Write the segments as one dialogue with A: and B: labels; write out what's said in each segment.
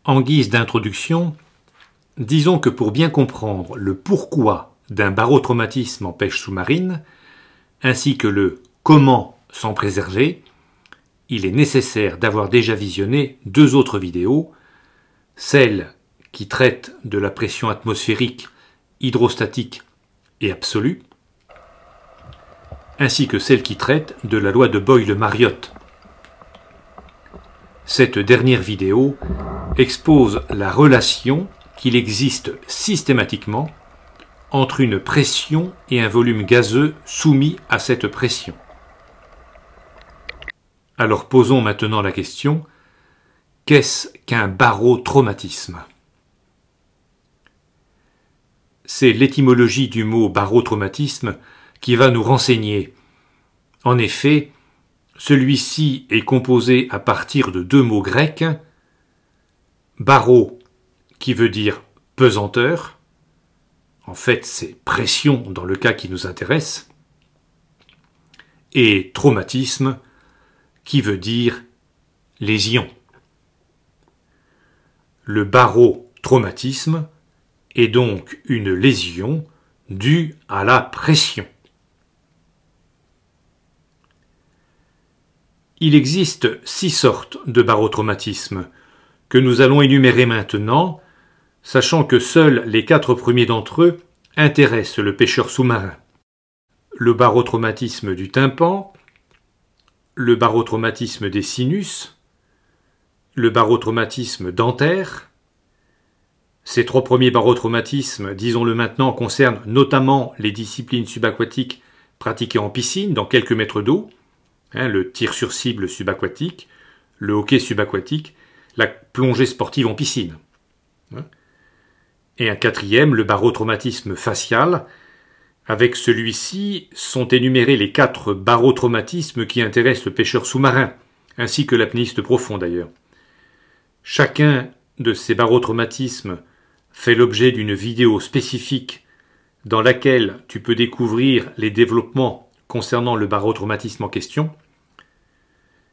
A: En guise d'introduction, disons que pour bien comprendre le pourquoi d'un barotraumatisme en pêche sous-marine, ainsi que le comment s'en préserver, il est nécessaire d'avoir déjà visionné deux autres vidéos, celle qui traite de la pression atmosphérique, hydrostatique et absolue, ainsi que celle qui traite de la loi de Boyle-Mariotte. Cette dernière vidéo expose la relation qu'il existe systématiquement entre une pression et un volume gazeux soumis à cette pression. Alors posons maintenant la question, qu'est-ce qu'un barotraumatisme? C'est l'étymologie du mot barotraumatisme qui va nous renseigner. En effet, celui-ci est composé à partir de deux mots grecs, baro, qui veut dire pesanteur, en fait c'est pression dans le cas qui nous intéresse, et traumatisme, qui veut dire lésion. Le barotraumatisme est donc une lésion due à la pression. Il existe 6 sortes de barotraumatisme que nous allons énumérer maintenant, sachant que seuls les 4 premiers d'entre eux intéressent le pêcheur sous-marin. Le barotraumatisme du tympan, le barotraumatisme des sinus, le barotraumatisme dentaire. Ces 3 premiers barotraumatismes, disons-le maintenant, concernent notamment les disciplines subaquatiques pratiquées en piscine dans quelques mètres d'eau, le tir sur cible subaquatique, le hockey subaquatique, la plongée sportive en piscine. Et un 4e, le barotraumatisme facial. Avec celui-ci sont énumérés les 4 barotraumatismes qui intéressent le pêcheur sous-marin, ainsi que l'apnéiste profond d'ailleurs. Chacun de ces barotraumatismes fait l'objet d'une vidéo spécifique dans laquelle tu peux découvrir les développements concernant le barotraumatisme en question,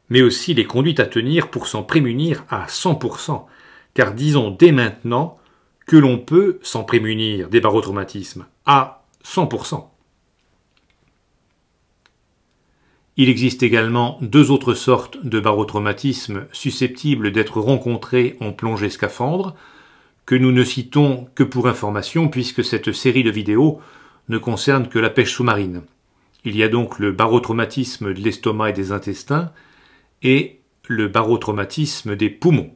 A: mais aussi les conduites à tenir pour s'en prémunir à 100%, car disons dès maintenant que l'on peut s'en prémunir des barotraumatismes à 100%. Il existe également 2 autres sortes de barotraumatismes susceptibles d'être rencontrés en plongée scaphandre, que nous ne citons que pour information puisque cette série de vidéos ne concerne que la pêche sous-marine. Il y a donc le barotraumatisme de l'estomac et des intestins et le barotraumatisme des poumons.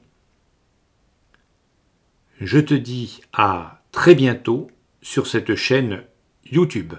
A: Je te dis à très bientôt sur cette chaîne YouTube.